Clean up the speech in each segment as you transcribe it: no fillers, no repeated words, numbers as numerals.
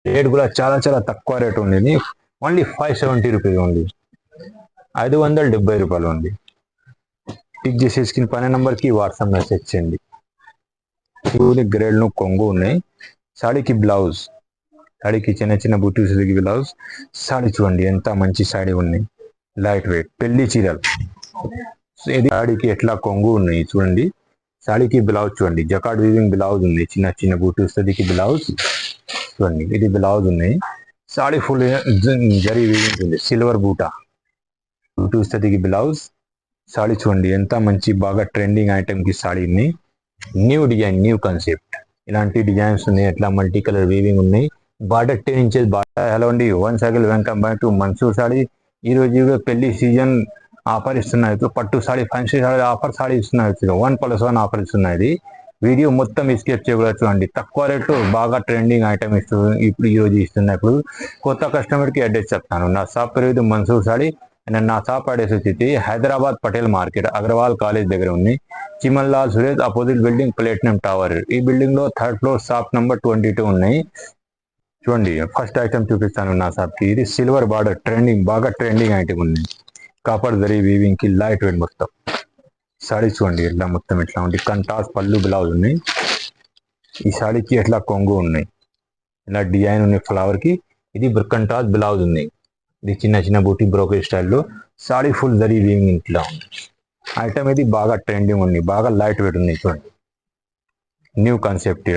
Rate కూడా చాలా చాలా తక్కువ రేట్ ఉంది. ఓన్లీ 570 రూపీస్ ఉంది. 570 రూపాయలు ఉంది. టిక్ చేసి స్క్రీన్ పైన నంబర్కి వాట్సాప్ మెసేజ్ చేయండి. ఇవి గ్రేడ్లు కొంగు ఉన్నాయి. సాడీకి బ్లౌజ్, సాడీకి చిన్న చిన్న బుటీస్ బ్లౌజ్. సాడీ చూడండి ఎంత మంచి సాడీ ఉన్నాయి, లైట్ వెయిట్ పెళ్లి చీరలు. ఇది సాడీకి ఎట్లా కొంగు ఉన్నాయి చూడండి. సాడీకి బ్లౌజ్ చూడండి, జకార్డ్ వీవింగ్ బ్లౌజ్ ఉంది, చిన్న చిన్న బూటీస్ బ్లౌజ్ చూడండి. ఇది బ్లౌజ్ ఉన్నాయి. సాడీ ఫుల్ జరీ వీవింగ్ ఉంది, సిల్వర్ బూటా బూటీస్ బ్లౌజ్. సాడీ చూడండి ఎంత మంచి బాగా ట్రెండింగ్ ఐటమ్ కి సాడీ ఉన్నాయి. న్యూ డిజైన్, న్యూ కాన్సెప్ట్, ఇలాంటి డిజైన్స్ ఉన్నాయి. ఎట్లా మల్టీ కలర్ వీవింగ్ ఉన్నాయి. Border 10 inches border. హలో అండి, one cycle welcome back to Mansoor saree. ఈ రోజు పెళ్లి సీజన్ ఆఫర్ ఇస్తున్నాయి. పట్టు సాడీ, ఫ్యాన్సీ సాడీ ఆఫర్ సాడీ ఇస్తున్నాయి. 1+1 ఆఫర్ ఇస్తున్నాయి. వీడియో మొత్తం స్కిప్ చేయకూడదు చూడండి. తక్కువ రేటు బాగా ట్రెండింగ్ ఐటమ్ ఇప్పుడు ఈ రోజు ఇస్తున్నాయి. ఇప్పుడు కొత్త కస్టమర్ కి అడ్రస్ చెప్తాను. నా షాప్ పేరు మన్సూర్ సాడీ. నా షాప్ అడ్రస్ వచ్చి హైదరాబాద్ పటేల్ మార్కెట్, అగ్రవాల్ కాలేజ్ దగ్గర ఉంది. Chimanlal Suresh opposite building, platinum tower. ఈ బిల్డింగ్ లో 3rd ఫ్లోర్ షాప్ నంబర్ 22 ఉన్నాయి. చూడండి ఫస్ట్ ఐటమ్ చూపిస్తాను నా షాప్ కి. ఇది సిల్వర్ బార్డర్ ట్రెండింగ్, బాగా ట్రెండింగ్ ఐటమ్ ఉంది. కాపర్ జరీ వీవింగ్ కి లైట్ వెయిట్ మొత్తం సాడీ చూడండి. ఎట్లా మొత్తం ఎట్లా ఉంది. కంటాస్ పళ్ళు బ్లౌజ్ ఉన్నాయి. ఈ సాడీకి ఎట్లా కొంగు ఉన్నాయి, ఇలా డిజైన్ ఉన్నాయి ఫ్లవర్ కి. ఇది కంటాస్ బ్లౌజ్ ఉన్నాయి. ఇది చిన్న చిన్న బూటీ బ్రోకేజ్ స్టైల్లో. సాడీ ఫుల్ జరీ వీవింగ్ ఇట్లా ఉంది. ఐటమ్ ఇది బాగా ట్రెండింగ్ ఉంది, బాగా లైట్ వెయిట్ ఉంది. చూడండి న్యూ కాన్సెప్ట్.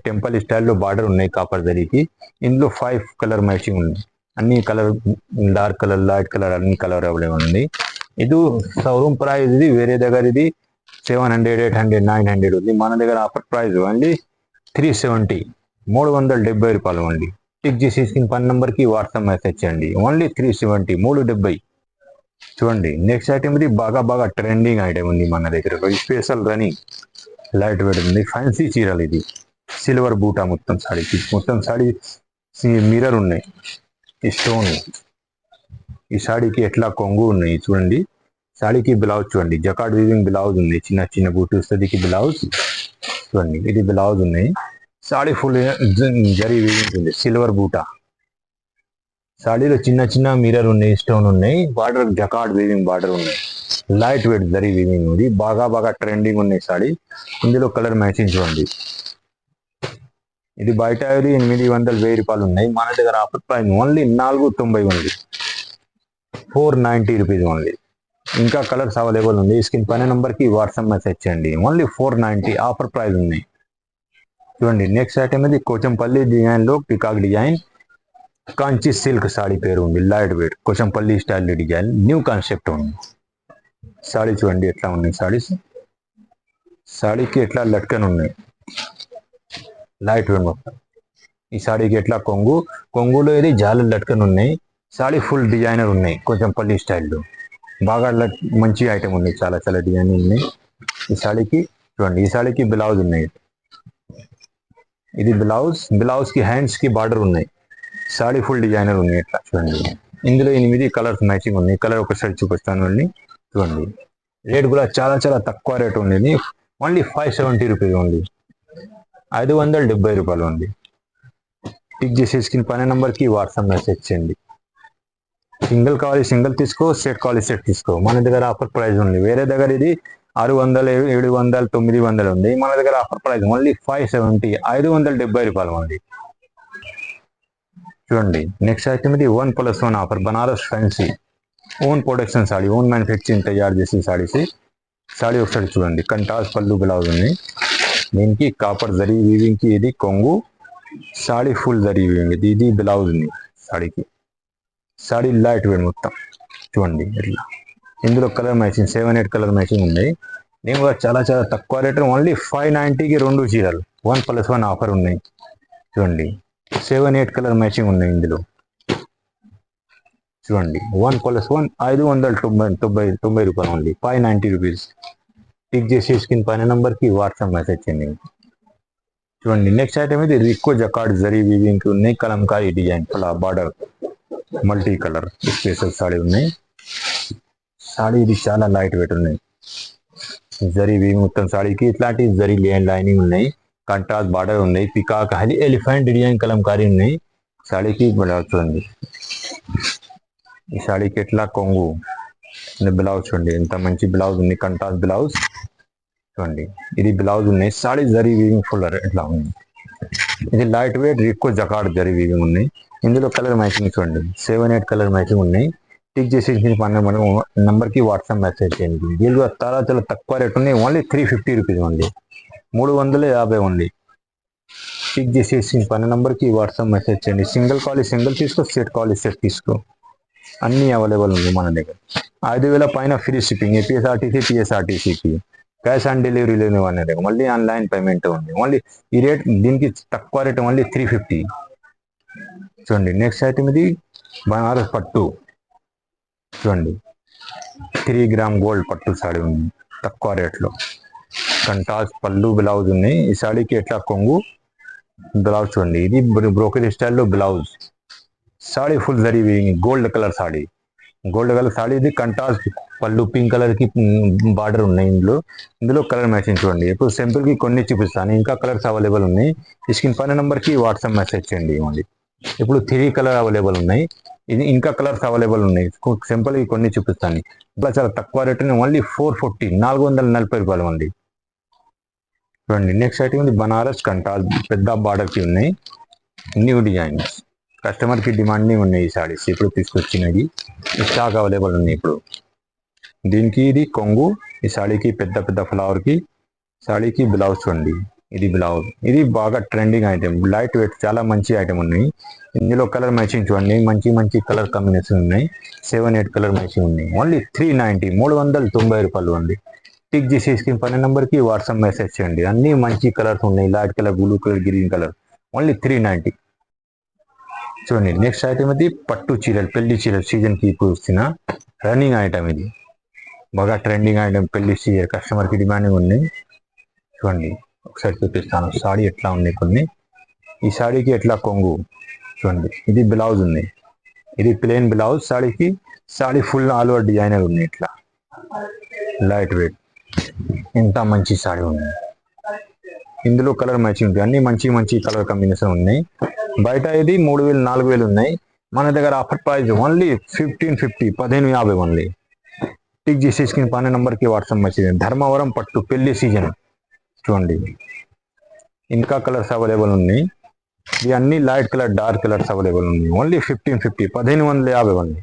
టెంపుల్ స్టైల్లో బార్డర్ ఉన్నాయి కాపర్ జరీకి. ఇందులో 5 కలర్ మ్యాచింగ్ ఉంది. అన్ని colour, dark colour, light colour, అన్ని కలర్ అవైలబుల్ ఉంది. ఇది షోరూమ్ ప్రైస్, ఇది వేరే దగ్గర ఇది 700, 800, 900 ఉంది. మన దగ్గర ఆఫర్ ప్రైస్ ఓన్లీ 370, 370 రూపాయలు ఉంది. టిక్ చేసి స్క్రీన్ పన్ నంబర్కి వాట్సాప్ మెసేజ్ చేయండి. ఓన్లీ 370, 370. చూడండి నెక్స్ట్ ఐటమ్ ఇది బాగా ట్రెండింగ్ ఐటమ్ ఉంది మన దగ్గర. స్పెషల్ రన్నింగ్ లైట్ వెయిట్ ఉంది. ఫ్యాన్సీ చీరలు. ఇది సిల్వర్ బూటా మొత్తం సాడీకి. మొత్తం సాడీ మిర్రర్ ఉన్నాయి, ఈ స్టోన్. ఈ సాడీకి ఎట్లా కొంగు ఉన్నాయి చూడండి. సాడీకి బ్లౌజ్ చూడండి, జకార్డ్ వీవింగ్ బ్లౌజ్ ఉంది, చిన్న చిన్న బూటీ వస్తుంది బ్లౌజ్ చూడండి. ఇది బ్లౌజ్ ఉన్నాయి. సాడీ ఫుల్ జరీ వీవింగ్ ఉంది, సిల్వర్ బూటా. సాడీలో చిన్న చిన్న మిర్రర్ ఉన్నాయి, స్టోన్ ఉన్నాయి. బార్డర్ జకార్డ్ వీవింగ్ బార్డర్ ఉన్నాయి. లైట్ వెయిట్ జరీ వీవింగ్ ఉంది. బాగా ట్రెండింగ్ ఉన్నాయి సాడీ. ఇందులో కలర్ మ్యాచింగ్ చూడండి. ఇది బయట 800, 1000 రూపాయలు ఉన్నాయి. మన దగ్గర ఆఫర్ ప్రైస్ ఓన్లీ 490 ఉంది, 490 రూపీస్ ఓన్లీ. ఇంకా కలర్స్ అవైలబుల్ ఉంది. స్క్రీన్ పైన నంబర్కి వాట్సాప్ మెసేజ్ చేయండి. ఓన్లీ 490 ఆఫర్ ప్రైస్ ఉంది. చూడండి నెక్స్ట్ ఐటమ్ ఇది కోచంపల్లి డిజైన్లో పికాక్ డిజైన్, కాంచి సిల్క్ సాడీ పేరు ఉంది. Light weight Kochampalli style design, new concept ఉంది. సాడీ చూడండి ఎట్లా ఉన్నాయి సాడీస్. సాడీకి ఎట్లా లట్కన్ ఉన్నాయి, లైట్ వెయిట్ మొత్తం. ఈ సాడీకి ఎట్లా కొంగులో ఇది జాల లట్కన్ ఉన్నాయి. సాడీ ఫుల్ డిజైనర్ ఉన్నాయి, కోచంపల్లి స్టైల్లో. బాగా మంచి ఐటమ్ ఉంది, చాలా డిజైన్ ఉన్నాయి. ఈ సాడీకి చూడండి. ఈ సాడీకి బ్లౌజ్ ఉన్నాయి. ఇది బ్లౌజ్ కి హ్యాండ్స్ కి బార్డర్ ఉన్నాయి. సాడీ ఫుల్ డిజైనర్ ఉన్నాయి. ఇట్లా చూడండి. ఇందులో 8 కలర్స్ మ్యాచింగ్ ఉన్నాయి. కలర్ ఒకసారి చూపిస్తాను అండి. చూడండి రేట్ కూడా చాలా తక్కువ రేట్ ఉంది. ఓన్లీ 570 రూపీస్ ఉంది, 570 రూపాయలు ఉంది. టిక్ చేసి స్క్రీన్ పైన నంబర్కి వాట్సాప్ మెసేజ్ చేయండి. సింగిల్ కావాలి సింగిల్ తీసుకో, సెట్ కావాలి సెట్ తీసుకో. మన దగ్గర ఆఫర్ ప్రైస్ ఉంది. వేరే దగ్గర ఇది 600, 700, 900 ఉంది. మన దగ్గర ఆఫర్ ప్రైస్ ఓన్లీ 570, 570 రూపాయలు ఉంది. చూడండి నెక్స్ట్ ఐటమ్ ఇది 1+1 offer, Banaras fancy own production saree, own manufacturing తయారు చేసిన సాడీస్. సాడీ ఒకసారి చూడండి. కంటాస్ పళ్ళు బ్లౌజ్ ఉంది. దీనికి కాపర్ జరీ వీవింగ్ కి ఇది కొంగు. Saree full zari weaving. ఇది బ్లౌజ్ ఉంది సాడీకి. సాడీ లైట్ వెయిట్ మొత్తం చూడండి ఇట్లా. ఇందులో కలర్ మ్యాచింగ్ 7, 8 కలర్ మ్యాచింగ్ ఉన్నాయి. నేను కూడా చాలా తక్కువ రేట్, ఓన్లీ 590కి 2 చీరలు 1+1 ఆఫర్ ఉన్నాయి. చూడండి 7, 8 కలర్ మ్యాచింగ్ ఉన్నాయి ఇందులో. చూడండి 1+1 590 రూపాయలు ఓన్లీ, 590 రూపీస్. టిక్ చేసి స్క్రీన్ పైన నంబర్కి వాట్సాప్ మెసేజ్ చేయండి. చూడండి నెక్స్ట్ ఐటమ్ ఇది రిక్కో జకార్డ్ జరీ వీవింగ్ ఉన్నాయి. Kalamkari design border multi colour special saree ఉన్నాయి. సాడీ ఇది చాలా లైట్ వెయిట్ ఉన్నాయి. జరీ వీవింగ్ మొత్తం సాడీకి. ఇట్లాంటి జరీ లైనింగ్ ఉన్నాయి. కంట్రాస్ట్ బార్డర్ ఉన్నాయి. పికాక్ ఎలిఫెంట్ డిజైన్ కలంకారీ ఉన్నాయి. సాడీకి బ్లౌజ్ చూడండి, ఈ సాడీకి ఎట్లా కొంగు బ్లౌజ్ చూడండి, ఎంత మంచి బ్లౌజ్ ఉంది, కంట్రాస్ట్ బ్లౌజ్ చూడండి. ఇది బ్లౌజ్ ఉన్నాయి, సాడీ జరీ వీవింగ్ ఫుల్ ఎట్లా ఉంది. ఇది లైట్ వెయిట్ ఎక్కువ జకాడ్ జరీ వీవింగ్ ఉన్నాయి. ఇందులో కలర్ మ్యాచింగ్ చూడండి, 7-8 కలర్ మ్యాచింగ్ ఉన్నాయి. టిక్ చేసి మనకు నెంబర్కి వాట్సాప్ మెసేజ్ చేయండి. వీళ్ళు చాలా చాలా తక్కువ రేట్ ఉన్నాయి, ఓన్లీ 350 రూపీస్ ఉంది, 350 ఉంది. టిక్ చేసి పన్న నెంబర్కి వాట్సాప్ మెసేజ్ చేయండి. సింగిల్ కాల్ సింగిల్ తీసుకో, సెట్ కాల్ సెట్ తీసుకో, అన్నీ అవైలబుల్ ఉంది మన దగ్గర. 5,000 పైన ఫ్రీ షిప్పింగ్, పిఎస్ఆర్టీసీకి క్యాష్ ఆన్ డెలివరీ లేని వాళ్ళ దగ్గర మళ్ళీ ఆన్లైన్ పేమెంట్ ఉంది. ఓన్లీ ఈ రేట్, దీనికి తక్కువ రేట్ ఓన్లీ 350 చూడండి. నెక్స్ట్ ఐటమ్ ఇది బనారస్ పట్టు చూడండి, 3 గ్రామ్ గోల్డ్ పట్టు సాడీ ఉంది తక్కువ రేట్లో. కంటాస్ పళ్ళు బ్లౌజ్ ఉన్నాయి. ఈ సాడీకి ఎట్లా కొంగు బ్లౌజ్ చూడండి, ఇది బ్రోకరీ స్టైల్లో blouse. Saree full zari gold colour saree, gold colour saree. ఇది కంటాస్ పళ్ళు, పింక్ కలర్ కి బార్డర్ ఉన్నాయి. ఇందులో కలర్ మ్యాచింగ్ చూడండి. ఇప్పుడు సింపుల్ కి కొన్ని చూపిస్తాను, ఇంకా కలర్స్ అవైలబుల్ ఉన్నాయి. ఈ స్క్రీన్ పైన నెంబర్ కి వాట్సాప్ మెసేజ్ చేయండి. ఇవ్వండి, ఇప్పుడు 3 కలర్ అవైలబుల్ ఉన్నాయి. ఇది ఇంకా కలర్స్ అవైలబుల్ ఉన్నాయి. సింపుల్ కి కొన్ని చూపిస్తాను. ఇంకా చాలా తక్కువ రేట్ ఉన్నాయి, ఓన్లీ 440, 440 రూపాయలు ఉంది చూడండి. నెక్స్ట్ ఐటమ్ ఉంది బనారస్ కంటాస్, పెద్ద బార్డర్ కి ఉన్నాయి, న్యూ డిజైన్స్, కస్టమర్ కి డిమాండింగ్ ఉన్నాయి. ఈ సారీస్ ఇప్పుడు తీసుకొచ్చినవి, స్టాక్ అవైలబుల్ ఉన్నాయి ఇప్పుడు. దీనికి ఇది కొంగు, ఈ సాడీకి పెద్ద పెద్ద ఫ్లవర్ కి, సాడీకి బ్లౌజ్ చూడండి, ఇది బ్లౌజ్. ఇది బాగా ట్రెండింగ్ ఐటమ్, లైట్ వెయిట్, చాలా మంచి ఐటమ్ ఉన్నాయి. ఇందులో కలర్ మ్యాచింగ్ చూడండి, మంచి మంచి కలర్ కాంబినేషన్ ఉన్నాయి. 7-8 కలర్ మ్యాచింగ్ ఉన్నాయి. ఓన్లీ 390, 390 రూపాయలు ఉంది. టిక్ చేసి స్క్రీన్ పైన నెంబర్కి వాట్సాప్ మెసేజ్ చేయండి. అన్ని మంచి కలర్స్ ఉన్నాయి, light colour, blue colour, green colour, only 390 చూడండి. నెక్స్ట్ ఐటమ్ ఇది పట్టు చీరలు, పెళ్లి చీరలు సీజన్కి ఇప్పుడు వస్తున్న రన్నింగ్ ఐటమ్. ఇది బాగా ట్రెండింగ్ ఐటమ్, పెళ్లి చీర, కస్టమర్కి డిమాండింగ్ ఉంది చూడండి. ఒకసారి చూపిస్తాను సాడీ ఎట్లా ఉన్నాయి కొన్ని. ఈ సాడీకి ఎట్లా కొంగు చూడండి, ఇది బ్లౌజ్ ఉంది, ఇది ప్లెయిన్ బ్లౌజ్. సాడీకి sari full all over designer ఉన్నాయి, ఇట్లా లైట్ వెయిట్, ఎంత మంచి సాడీ ఉంది. ఇందులో కలర్ మ్యాచింగ్ ఉంటుంది, అన్ని మంచి మంచి కలర్ కాంబినేషన్ ఉన్నాయి. బయట ఇది 3,000, 4,000 ఉన్నాయి. మన దగ్గర offer price only 1550, 1550 only. Tick చేసి స్క్రీన్ పైన నెంబర్కి వాట్సాప్ మెసేజ్. ధర్మవరం పట్టు పెళ్లి సీజన్ చూడండి, ఇంకా కలర్స్ అవైలబుల్ ఉన్నాయి. ఇవి అన్ని light colour, dark colours available ఉన్నాయి. ఓన్లీ 1550, 1550 ఉంది.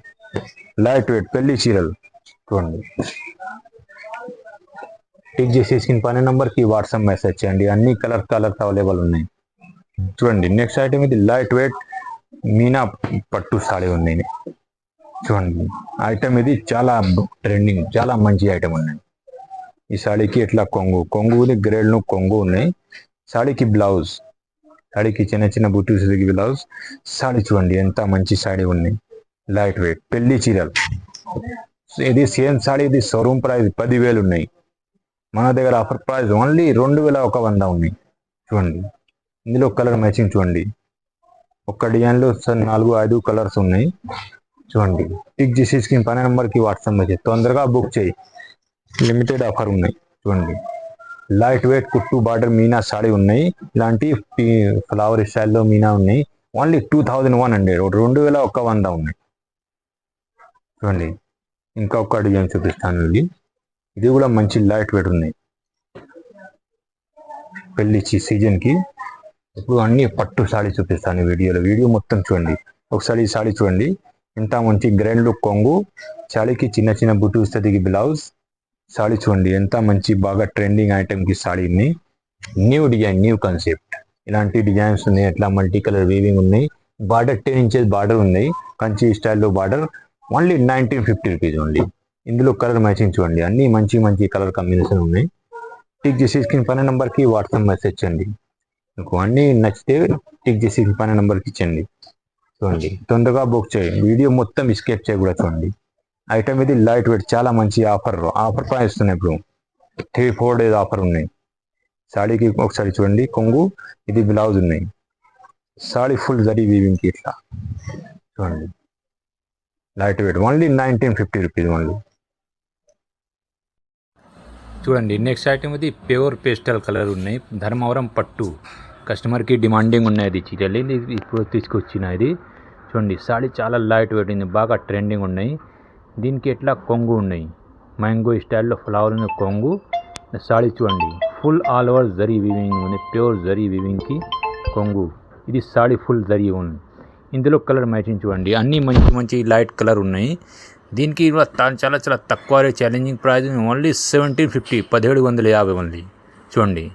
లైట్ వెయిట్ పెళ్లి చీరలు చూడండి. టిక్ చేసి స్క్రీన్ పైన నెంబర్కి వాట్సాప్ మెసేజ్ చేయండి. అన్ని కలర్స్ అవైలబుల్ ఉన్నాయి చూడండి. నెక్స్ట్ ఐటమ్ ఇది లైట్ వెయిట్ మీనా పట్టు సాడీ ఉంది చూడండి. ఐటమ్ ఇది చాలా ట్రెండింగ్, చాలా మంచి ఐటమ్ ఉన్నాయి. ఈ సాడీకి ఎట్లా కొంగు గ్రేడ్ కొంగు ఉన్నాయి. సాడీకి బ్లౌజ్, సాడీకి చిన్న చిన్న బుటీస్ బ్లౌజ్. సాడీ చూడండి, ఎంత మంచి సాడీ ఉన్నాయి, లైట్ వెయిట్ పెళ్లి చీరలు. ఇది సేమ్ సాడీ, ఇది షోరూమ్ ప్రైస్ 10,000 ఉన్నాయి. మన దగ్గర ఆఫర్ ప్రైస్ ఓన్లీ 2,100 ఉన్నాయి చూడండి. ఇందులో కలర్ మ్యాచింగ్ చూడండి, ఒక్క డిజైన్లో 4-5 కలర్స్ ఉన్నాయి చూడండి. టిక్ చేసి స్క్రీన్ పైన నెంబర్కి వాట్సాప్ మెసేజ్, తొందరగా బుక్ చేయి, లిమిటెడ్ ఆఫర్ ఉన్నాయి చూడండి. లైట్ వెయిట్ కుట్టు బార్డర్ మీనా సాడీ ఉన్నాయి, ఇలాంటి ఫ్లవర్ స్టైల్లో మీనా ఉన్నాయి. ఓన్లీ 2,100, 2,100 ఉన్నాయి చూడండి. ఇంకా ఒక్క డిజైన్ చూపిస్తాను, ఇది కూడా మంచి లైట్ వెయిట్ ఉన్నాయి పెళ్లి సీజన్కి. ఇప్పుడు అన్ని పట్టు సాడీ చూపిస్తాను వీడియో మొత్తం చూడండి. ఒకసారి ఈ సాడీ చూడండి, ఎంత మంచి గ్రాండ్ లుక్ కొంగు, సాడీకి చిన్న చిన్న బుట్టు వస్తుంది బ్లౌజ్. సాడీ చూడండి, ఎంత మంచి బాగా ట్రెండింగ్ ఐటమ్కి సాడీ ఉన్నాయి. న్యూ డిజైన్, న్యూ కాన్సెప్ట్, ఇలాంటి డిజైన్స్ ఉన్నాయి. అట్లా మల్టీ కలర్ వీవింగ్ ఉన్నాయి. బార్డర్ 10 ఇంచెస్ బార్డర్ ఉన్నాయి, కంచి స్టైల్లో బార్డర్. Only 1950 rupees only. ఇందులో కలర్ మ్యాచింగ్ చూడండి, అన్ని మంచి మంచి కలర్ కాంబినేషన్ ఉన్నాయి. టిక్ చేసి స్క్రీన్ పైన నెంబర్కి వాట్సాప్ మెసేజ్ చేయండి. మీకు అన్నీ నచ్చితే టిక్ చేసి పైన నెంబర్కి ఇచ్చండి చూడండి. తొందరగా బుక్ చేయండి, వీడియో మొత్తం స్కిప్ చేయకూడదు చూడండి. ఐటమ్ ఇది లైట్ వెయిట్, చాలా మంచి ఆఫర్ ప్రైస్ ఇస్తున్నాయి. ఇప్పుడు 3-4 డేస్ ఆఫర్ ఉన్నాయి. సాడీకి ఒకసారి చూడండి, కొంగు, ఇది బ్లౌజ్ ఉన్నాయి. సాడీ ఫుల్ జరీ వీవింగ్కి ఇట్లా చూడండి, light weight, only 1950 rupees only చూడండి. నెక్స్ట్ ఐటమ్ ఇది ప్యూర్ పేస్టల్ కలర్ ఉన్నాయి. ధర్మవరం పట్టు కస్టమర్కి డిమాండింగ్ ఉన్నది చీరలు ఇప్పుడు తీసుకొచ్చిన ఇది చూడండి. సాడీ చాలా లైట్ వెయిట్ ఉంది, బాగా ట్రెండింగ్ ఉన్నాయి. దీనికి ఎట్లా కొంగు ఉన్నాయి, మ్యాంగో స్టైల్లో ఫ్లవర్ ఉన్న కొంగు. సాడీ చూడండి, full all over zari weaving ఉంది, ప్యూర్ జరీ వీవింగ్కి కొంగు. ఇది సాడీ ఫుల్ జరీ ఉంది. ఇందులో కలర్ మ్యాచింగ్ చూడండి, అన్నీ మంచి మంచి లైట్ కలర్ ఉన్నాయి. దీనికి చాలా చాలా తక్కువ ఛాలెంజింగ్ ప్రైస్ ఓన్లీ 1750, 1750 ఓన్లీ. చూడండి